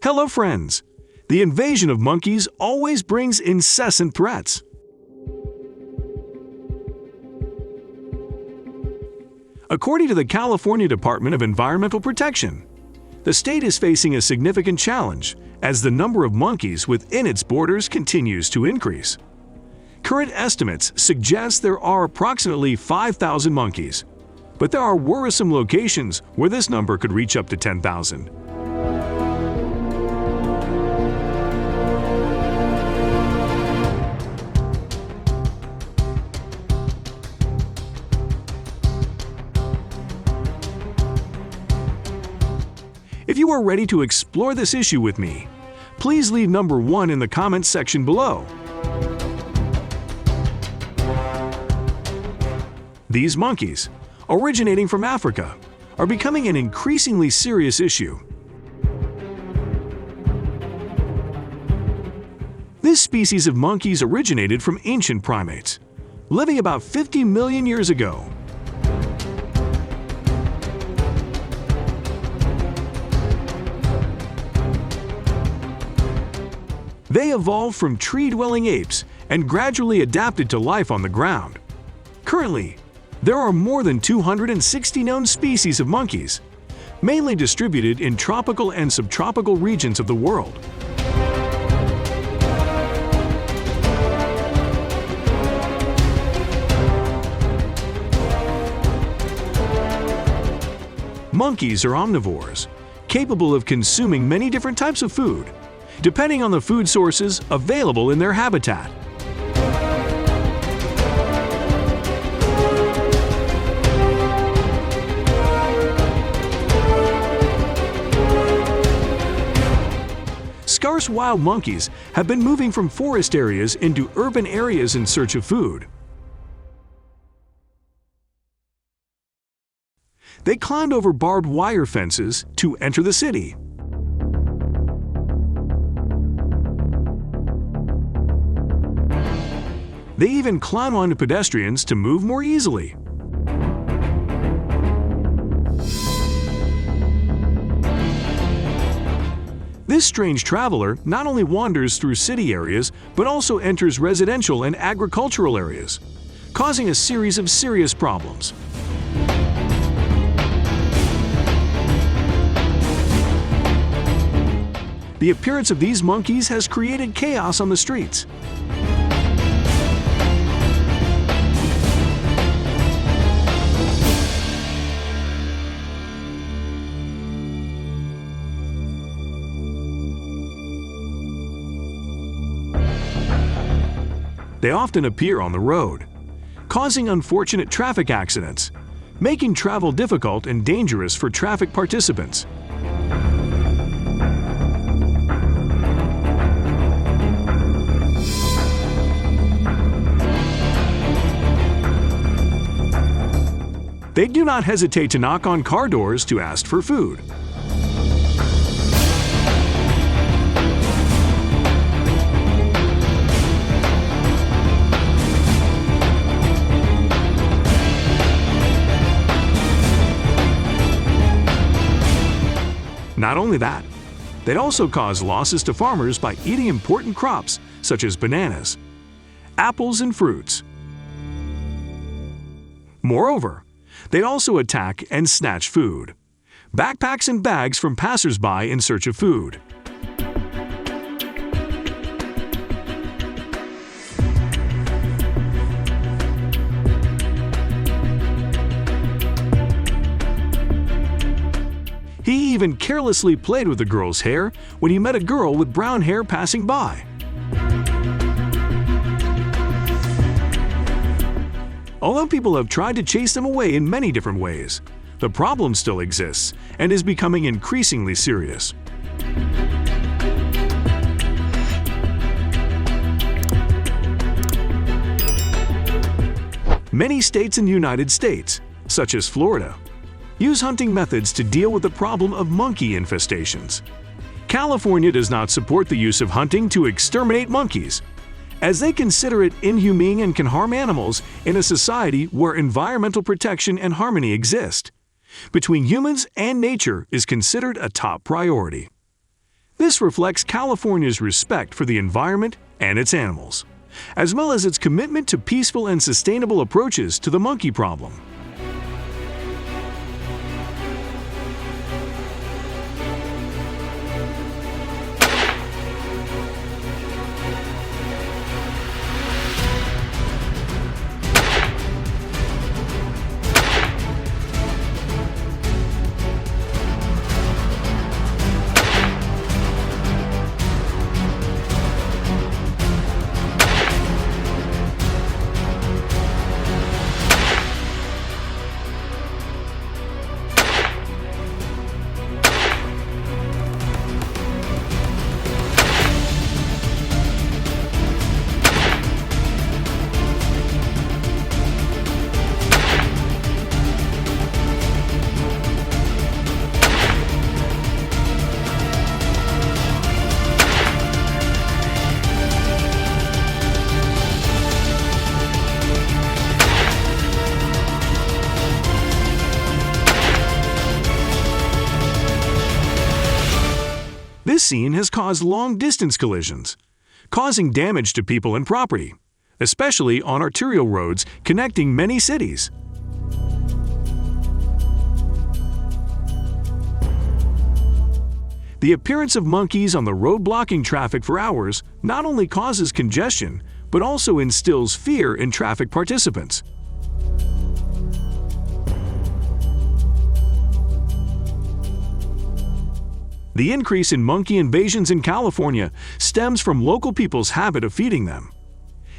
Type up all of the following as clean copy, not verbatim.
Hello friends! The invasion of monkeys always brings incessant threats. According to the California Department of Environmental Protection, the state is facing a significant challenge as the number of monkeys within its borders continues to increase. Current estimates suggest there are approximately 5,000 monkeys, but there are worrisome locations where this number could reach up to 10,000. If you are ready to explore this issue with me, please leave number 1 in the comments section below. These monkeys, originating from Africa, are becoming an increasingly serious issue. This species of monkeys originated from ancient primates, living about 50 million years ago. They evolved from tree-dwelling apes and gradually adapted to life on the ground. Currently, there are more than 260 known species of monkeys, mainly distributed in tropical and subtropical regions of the world. Monkeys are omnivores, capable of consuming many different types of food, depending on the food sources available in their habitat. Scarce wild monkeys have been moving from forest areas into urban areas in search of food. They climbed over barbed wire fences to enter the city. They even climb onto pedestrians to move more easily. This strange traveler not only wanders through city areas, but also enters residential and agricultural areas, causing a series of serious problems. The appearance of these monkeys has created chaos on the streets. They often appear on the road, causing unfortunate traffic accidents, making travel difficult and dangerous for traffic participants. They do not hesitate to knock on car doors to ask for food. Not only that, they'd also cause losses to farmers by eating important crops such as bananas, apples, and fruits. Moreover, they'd also attack and snatch food, backpacks and bags from passers-by in search of food. He even carelessly played with the girl's hair when he met a girl with brown hair passing by. Although people have tried to chase them away in many different ways, the problem still exists and is becoming increasingly serious. Many states in the United States, such as Florida, use hunting methods to deal with the problem of monkey infestations. California does not support the use of hunting to exterminate monkeys, as they consider it inhumane and can harm animals in a society where environmental protection and harmony exist. Between humans and nature is considered a top priority. This reflects California's respect for the environment and its animals, as well as its commitment to peaceful and sustainable approaches to the monkey problem. This scene has caused long-distance collisions, causing damage to people and property, especially on arterial roads connecting many cities. The appearance of monkeys on the road blocking traffic for hours not only causes congestion, but also instills fear in traffic participants. The increase in monkey invasions in California stems from local people's habit of feeding them.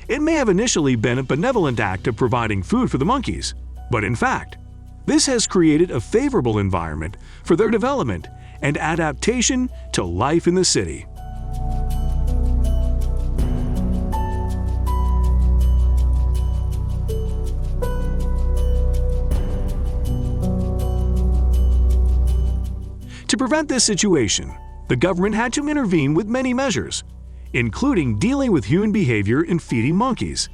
It may have initially been a benevolent act of providing food for the monkeys, but in fact, this has created a favorable environment for their development and adaptation to life in the city. To prevent this situation, the government had to intervene with many measures, including dealing with human behavior in feeding monkeys.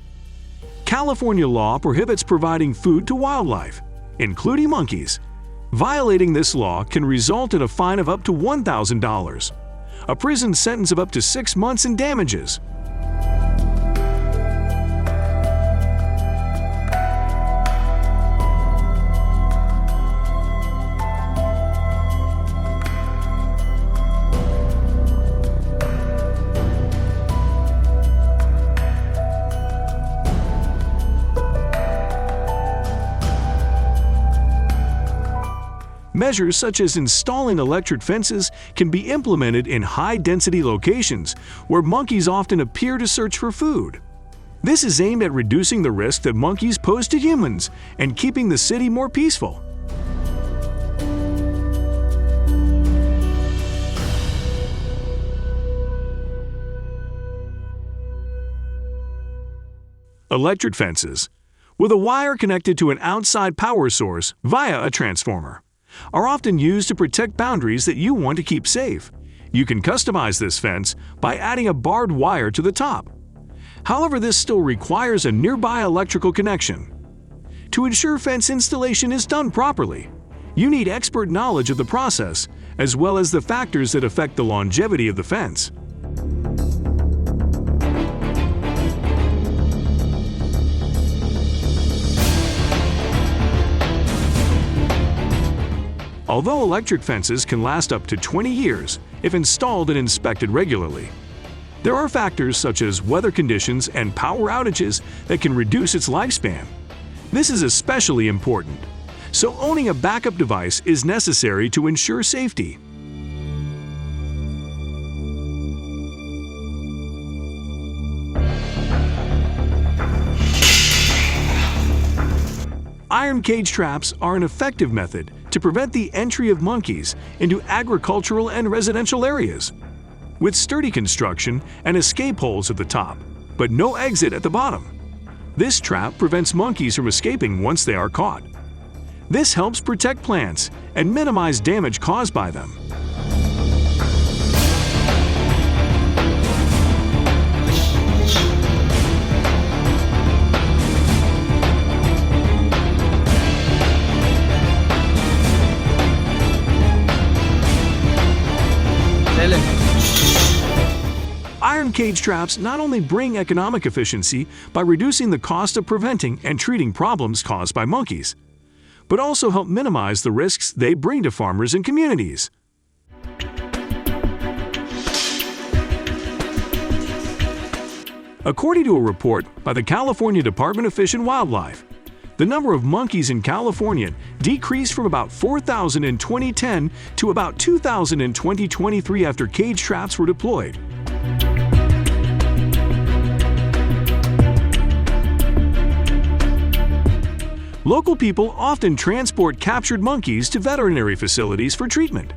California law prohibits providing food to wildlife, including monkeys. Violating this law can result in a fine of up to $1,000, a prison sentence of up to 6 months, and damages. Measures such as installing electric fences can be implemented in high-density locations where monkeys often appear to search for food. This is aimed at reducing the risk that monkeys pose to humans and keeping the city more peaceful. Electric fences, with a wire connected to an outside power source via a transformer, are often used to protect boundaries that you want to keep safe. You can customize this fence by adding a barbed wire to the top. However, this still requires a nearby electrical connection. To ensure fence installation is done properly, you need expert knowledge of the process as well as the factors that affect the longevity of the fence. Although electric fences can last up to 20 years if installed and inspected regularly, there are factors such as weather conditions and power outages that can reduce its lifespan. This is especially important, so owning a backup device is necessary to ensure safety. Iron cage traps are an effective method to prevent the entry of monkeys into agricultural and residential areas. With sturdy construction and escape holes at the top, but no exit at the bottom. This trap prevents monkeys from escaping once they are caught. This helps protect plants and minimize damage caused by them. Iron cage traps not only bring economic efficiency by reducing the cost of preventing and treating problems caused by monkeys, but also help minimize the risks they bring to farmers and communities. According to a report by the California Department of Fish and Wildlife, the number of monkeys in California decreased from about 4,000 in 2010 to about 2,000 in 2023 after cage traps were deployed. Local people often transport captured monkeys to veterinary facilities for treatment.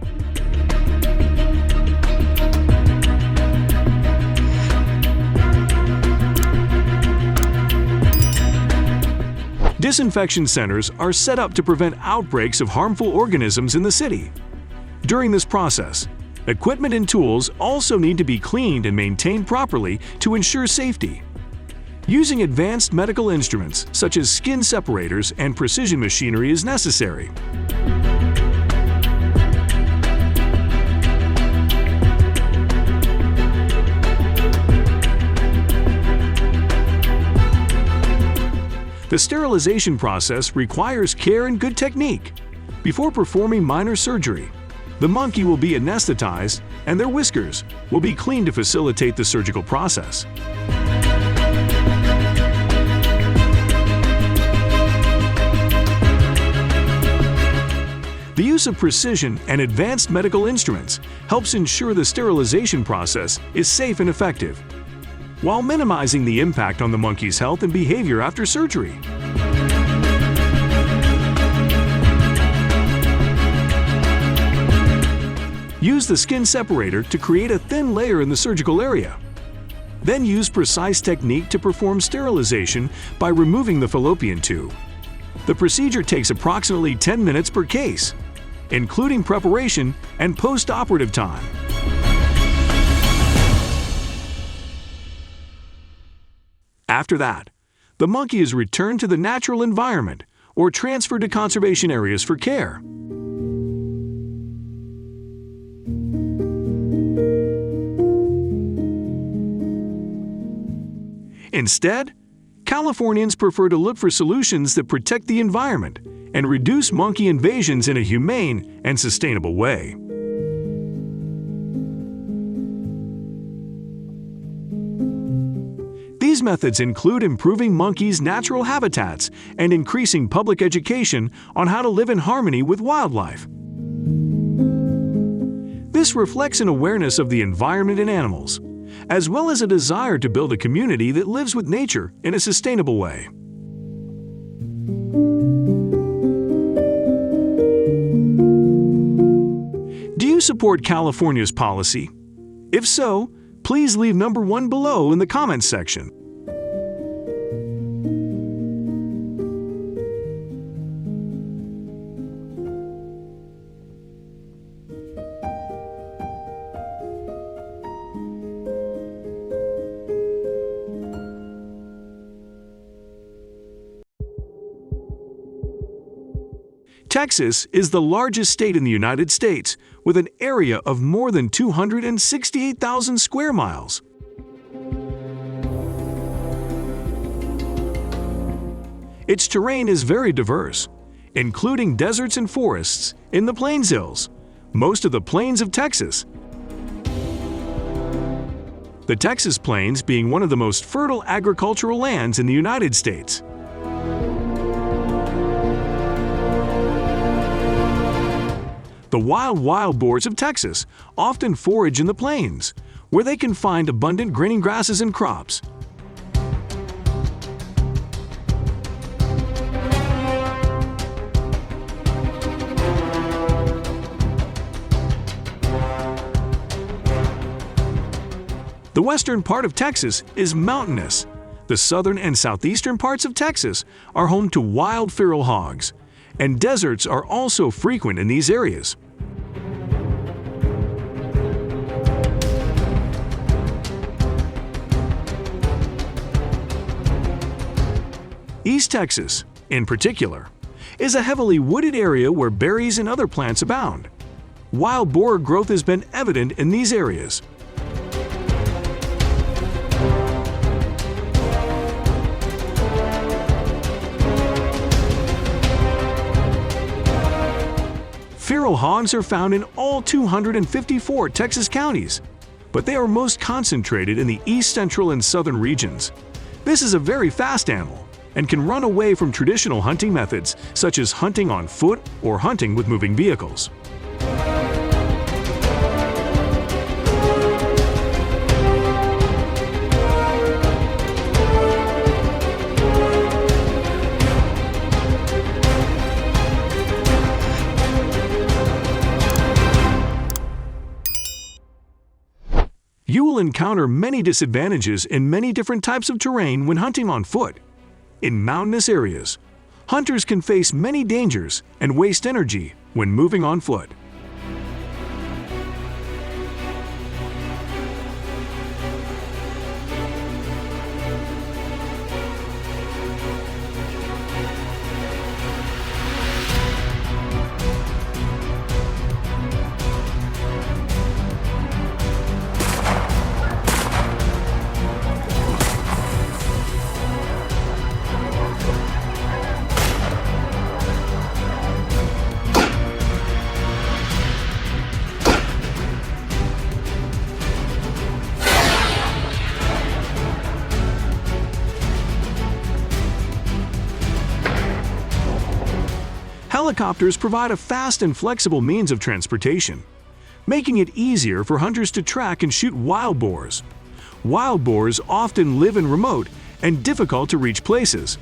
Disinfection centers are set up to prevent outbreaks of harmful organisms in the city. During this process, equipment and tools also need to be cleaned and maintained properly to ensure safety. Using advanced medical instruments such as skin separators and precision machinery is necessary. The sterilization process requires care and good technique. Before performing minor surgery, the monkey will be anesthetized and their whiskers will be cleaned to facilitate the surgical process. The use of precision and advanced medical instruments helps ensure the sterilization process is safe and effective, while minimizing the impact on the monkey's health and behavior after surgery. Use the skin separator to create a thin layer in the surgical area. Then use precise technique to perform sterilization by removing the fallopian tube. The procedure takes approximately 10 minutes per case, including preparation and post-operative time. After that, the monkey is returned to the natural environment or transferred to conservation areas for care. Instead, Californians prefer to look for solutions that protect the environment and reduce monkey invasions in a humane and sustainable way. These methods include improving monkeys' natural habitats and increasing public education on how to live in harmony with wildlife. This reflects an awareness of the environment and animals, as well as a desire to build a community that lives with nature in a sustainable way. Do you support California's policy? If so, please leave number 1 below in the comments section. Texas is the largest state in the United States, with an area of more than 268,000 square miles. Its terrain is very diverse, including deserts and forests in the Plains Hills, most of the plains of Texas. The Texas Plains being one of the most fertile agricultural lands in the United States. The wild boars of Texas often forage in the plains, where they can find abundant greening grasses and crops. The western part of Texas is mountainous. The southern and southeastern parts of Texas are home to wild feral hogs, and deserts are also frequent in these areas. East Texas, in particular, is a heavily wooded area where berries and other plants abound. Wild boar growth has been evident in these areas. Feral hogs are found in all 254 Texas counties, but they are most concentrated in the east central and southern regions. This is a very fast animal and can run away from traditional hunting methods such as hunting on foot or hunting with moving vehicles. You will encounter many disadvantages in many different types of terrain when hunting on foot. In mountainous areas, hunters can face many dangers and waste energy when moving on foot. Helicopters provide a fast and flexible means of transportation, making it easier for hunters to track and shoot wild boars. Wild boars often live in remote and difficult to reach places.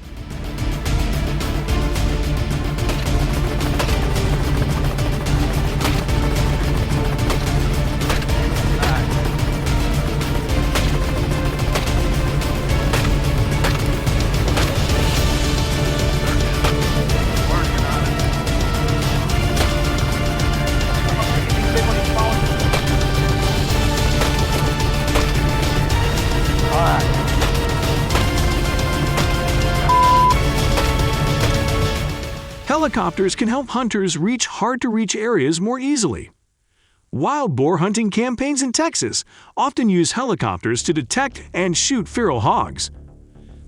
Helicopters can help hunters reach hard-to-reach areas more easily. Wild boar hunting campaigns in Texas often use helicopters to detect and shoot feral hogs.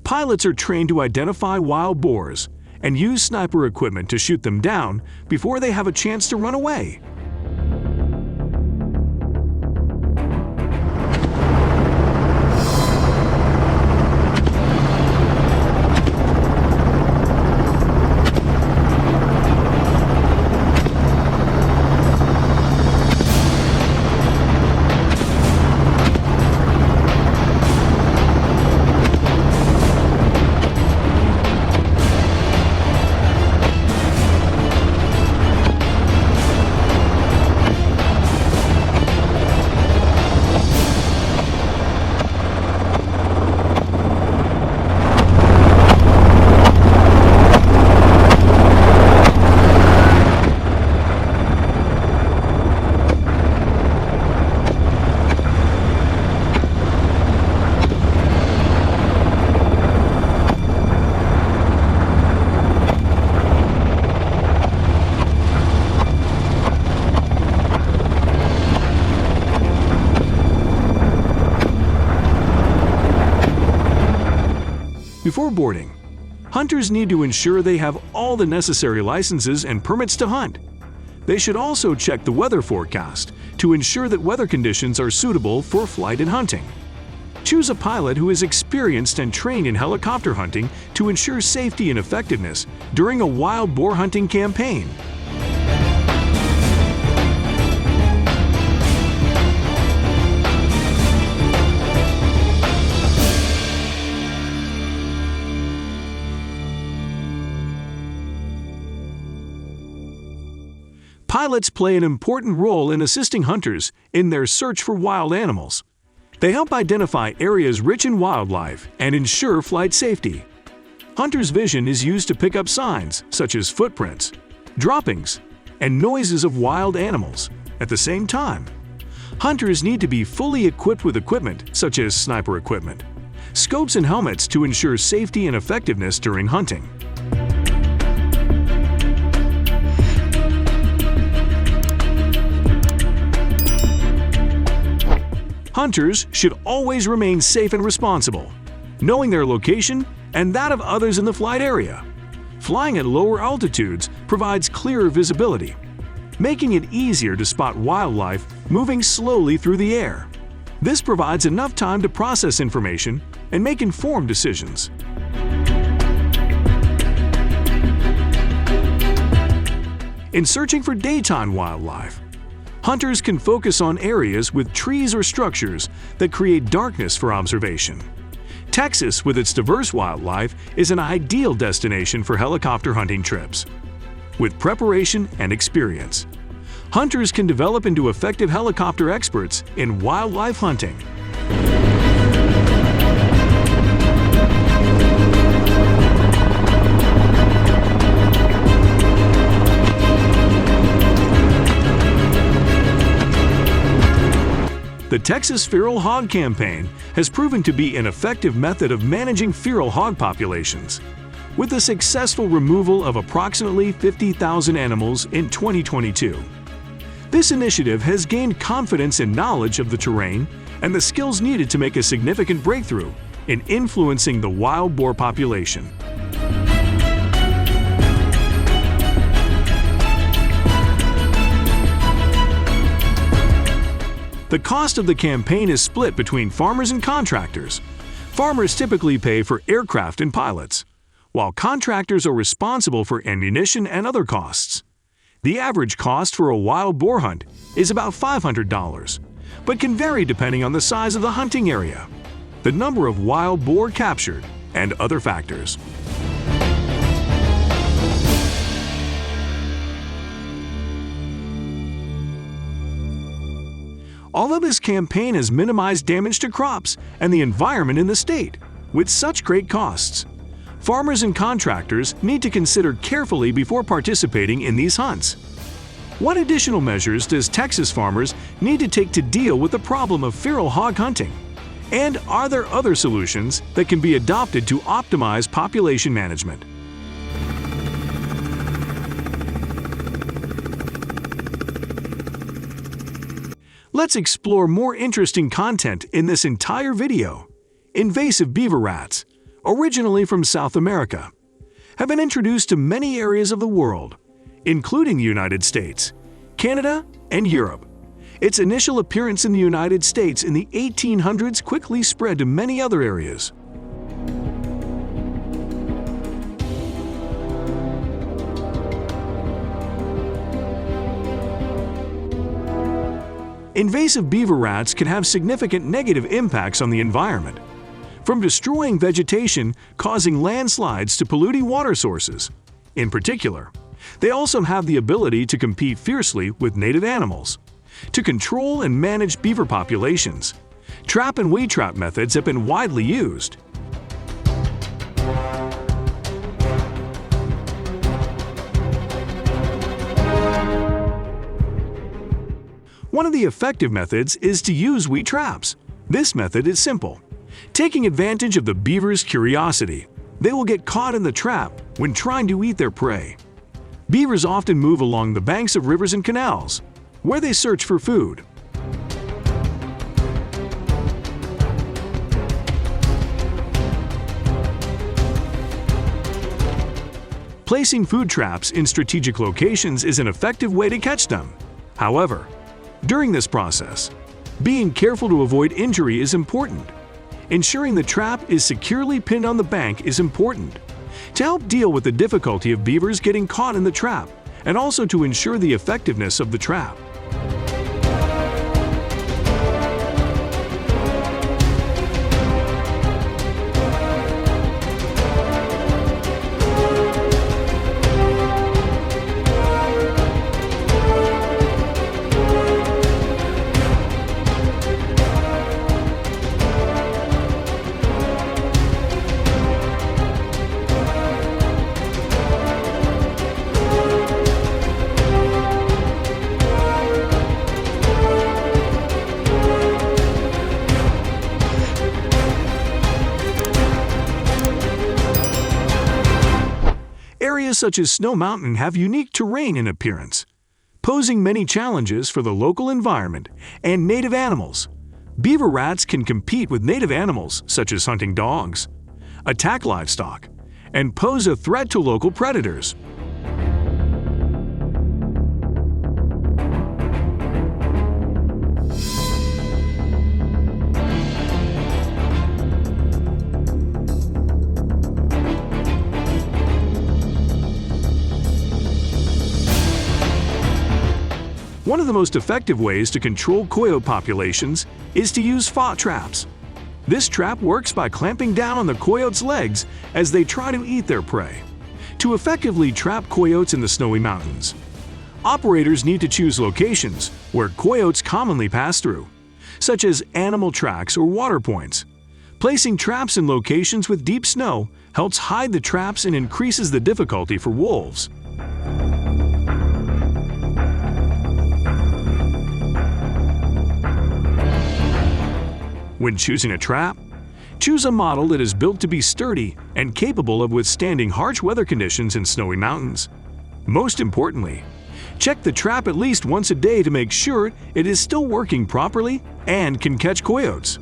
Pilots are trained to identify wild boars and use sniper equipment to shoot them down before they have a chance to run away. Before boarding, hunters need to ensure they have all the necessary licenses and permits to hunt. They should also check the weather forecast to ensure that weather conditions are suitable for flight and hunting. Choose a pilot who is experienced and trained in helicopter hunting to ensure safety and effectiveness during a wild boar hunting campaign. Pilots play an important role in assisting hunters in their search for wild animals. They help identify areas rich in wildlife and ensure flight safety. Hunters' vision is used to pick up signs such as footprints, droppings, and noises of wild animals. At the same time, hunters need to be fully equipped with equipment such as sniper equipment, scopes and helmets to ensure safety and effectiveness during hunting. Hunters should always remain safe and responsible, knowing their location and that of others in the flight area. Flying at lower altitudes provides clearer visibility. making it easier to spot wildlife moving slowly through the air. This provides enough time to process information and make informed decisions. In searching for daytime wildlife, hunters can focus on areas with trees or structures that create darkness for observation. Texas, with its diverse wildlife, is an ideal destination for helicopter hunting trips. With preparation and experience, hunters can develop into effective helicopter experts in wildlife hunting. The Texas Feral Hog Campaign has proven to be an effective method of managing feral hog populations. With the successful removal of approximately 50,000 animals in 2022. This initiative has gained confidence and knowledge of the terrain and the skills needed to make a significant breakthrough in influencing the wild boar population. The cost of the campaign is split between farmers and contractors. Farmers typically pay for aircraft and pilots, while contractors are responsible for ammunition and other costs. The average cost for a wild boar hunt is about $500, but can vary depending on the size of the hunting area, the number of wild boar captured, and other factors. Although this campaign has minimized damage to crops and the environment in the state, with such great costs, farmers and contractors need to consider carefully before participating in these hunts. What additional measures does Texas farmers need to take to deal with the problem of feral hog hunting? And are there other solutions that can be adopted to optimize population management? Let's explore more interesting content in this entire video. Invasive beaver rats, originally from South America, have been introduced to many areas of the world, including the United States, Canada, and Europe. Its initial appearance in the United States in the 1800s quickly spread to many other areas. Invasive beaver rats can have significant negative impacts on the environment, from destroying vegetation, causing landslides, to polluting water sources. In particular, they also have the ability to compete fiercely with native animals. To control and manage beaver populations, trap and weed trap methods have been widely used. One of the effective methods is to use weed traps. This method is simple. Taking advantage of the beaver's curiosity, they will get caught in the trap when trying to eat their prey. Beavers often move along the banks of rivers and canals, where they search for food. Placing food traps in strategic locations is an effective way to catch them. However, during this process, being careful to avoid injury is important. Ensuring the trap is securely pinned on the bank is important to help deal with the difficulty of beavers getting caught in the trap, and also to ensure the effectiveness of the trap. Areas such as Snow Mountain have unique terrain and appearance, posing many challenges for the local environment and native animals. Beaver rats can compete with native animals such as hunting dogs, attack livestock, and pose a threat to local predators. One of the most effective ways to control coyote populations is to use fought traps. This trap works by clamping down on the coyote's legs as they try to eat their prey. To effectively trap coyotes in the snowy mountains, operators need to choose locations where coyotes commonly pass through, such as animal tracks or water points. Placing traps in locations with deep snow helps hide the traps and increases the difficulty for wolves. When choosing a trap, choose a model that is built to be sturdy and capable of withstanding harsh weather conditions in snowy mountains. Most importantly, check the trap at least once a day to make sure it is still working properly and can catch coyotes.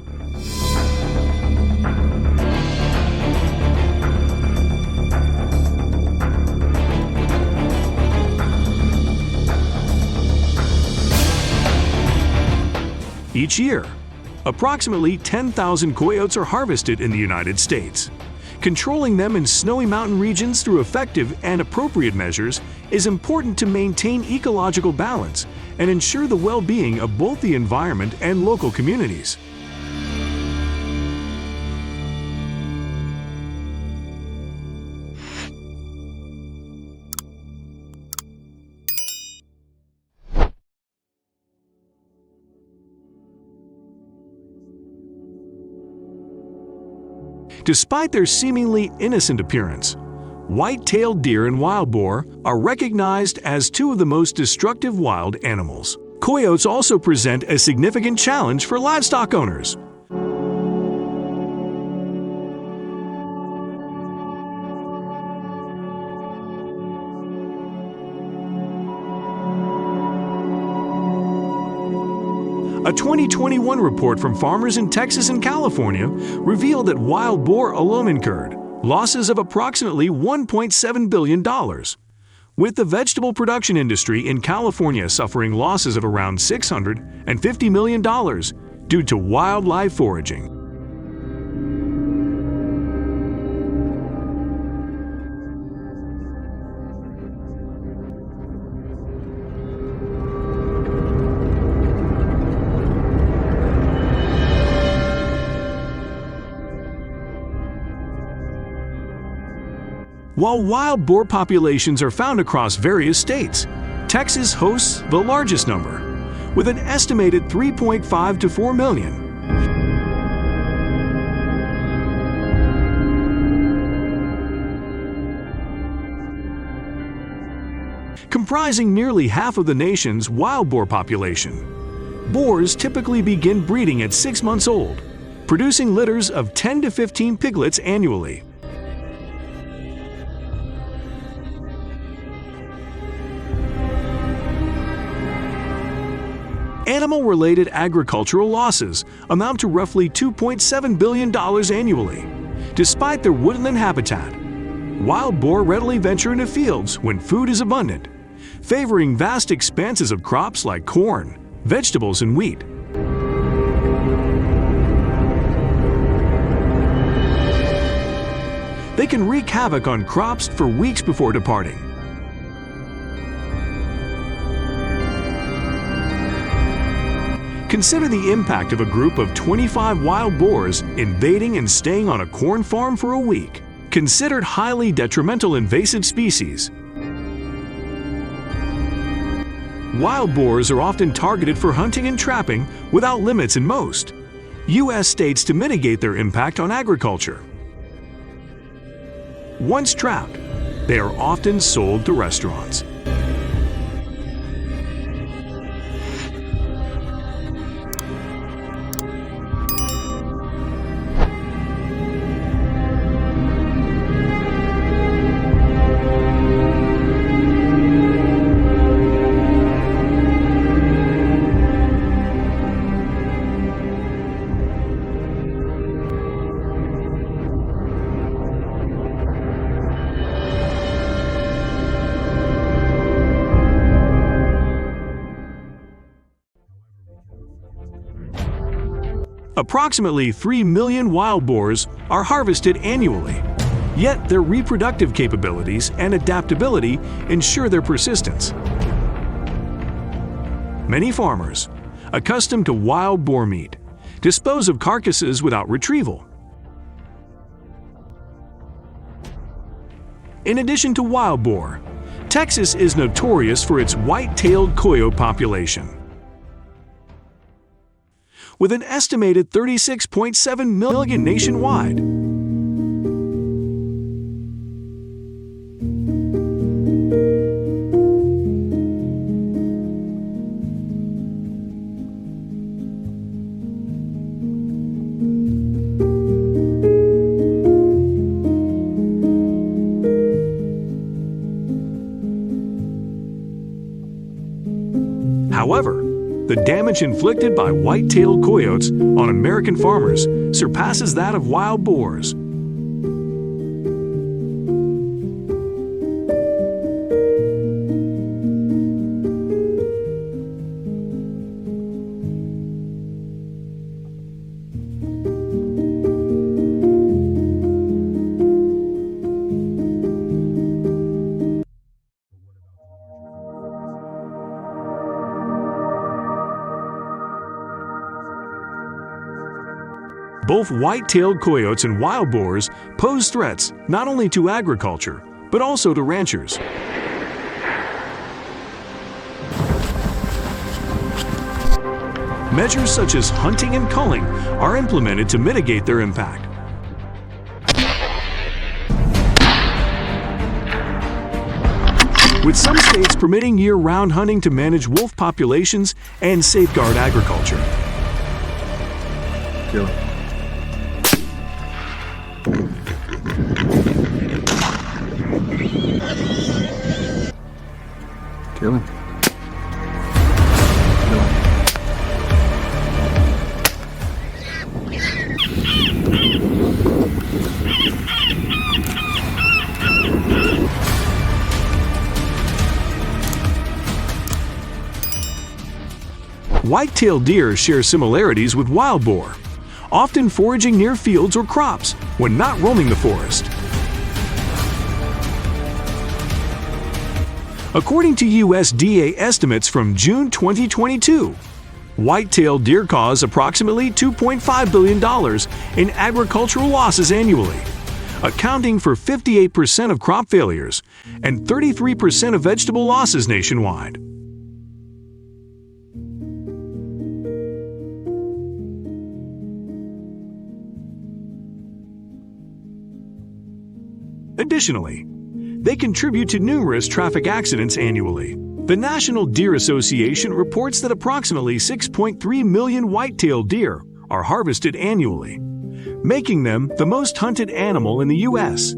Each year, approximately 10,000 coyotes are harvested in the United States. Controlling them in snowy mountain regions through effective and appropriate measures is important to maintain ecological balance and ensure the well-being of both the environment and local communities. Despite their seemingly innocent appearance, white-tailed deer and wild boar are recognized as two of the most destructive wild animals. Coyotes also present a significant challenge for livestock owners. A 2021 report from farmers in Texas and California revealed that wild boar alone incurred losses of approximately $1.7 billion, with the vegetable production industry in California suffering losses of around $650 million due to wildlife foraging. While wild boar populations are found across various states, Texas hosts the largest number, with an estimated 3.5 to 4 million. Comprising nearly half of the nation's wild boar population, boars typically begin breeding at 6 months old, producing litters of 10 to 15 piglets annually. Animal-related agricultural losses amount to roughly $2.7 billion annually. Despite their woodland habitat, wild boar readily venture into fields when food is abundant, favoring vast expanses of crops like corn, vegetables, and wheat. They can wreak havoc on crops for weeks before departing. Consider the impact of a group of 25 wild boars invading and staying on a corn farm for a week. Considered highly detrimental invasive species, wild boars are often targeted for hunting and trapping without limits in most U.S. states to mitigate their impact on agriculture. Once trapped, they are often sold to restaurants. Approximately 3 million wild boars are harvested annually, yet their reproductive capabilities and adaptability ensure their persistence. Many farmers, accustomed to wild boar meat, dispose of carcasses without retrieval. In addition to wild boar, Texas is notorious for its white-tailed coyote population. With an estimated 36.7 million nationwide. However, the damage inflicted by white-tailed coyotes on American farmers surpasses that of wild boars. Both white-tailed coyotes and wild boars pose threats not only to agriculture, but also to ranchers. Measures such as hunting and culling are implemented to mitigate their impact. With some states permitting year-round hunting to manage wolf populations and safeguard agriculture. Kill him. Kill him. Kill him. White-tailed deer share similarities with wild boar, often foraging near fields or crops when not roaming the forest. According to USDA estimates from June 2022, white-tailed deer cause approximately $2.5 billion in agricultural losses annually, accounting for 58% of crop failures and 33% of vegetable losses nationwide. Additionally, they contribute to numerous traffic accidents annually. The National Deer Association reports that approximately 6.3 million white-tailed deer are harvested annually, making them the most hunted animal in the U.S.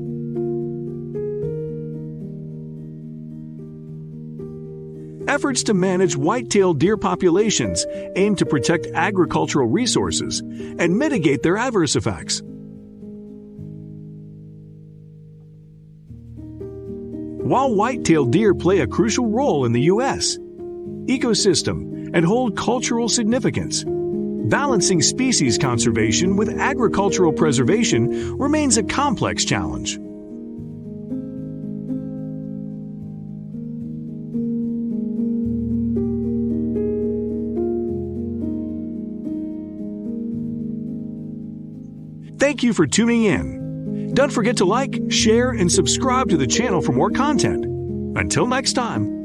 Efforts to manage white-tailed deer populations aim to protect agricultural resources and mitigate their adverse effects. While white-tailed deer play a crucial role in the U.S. ecosystem and hold cultural significance, balancing species conservation with agricultural preservation remains a complex challenge. Thank you for tuning in. Don't forget to like, share, and subscribe to the channel for more content. Until next time.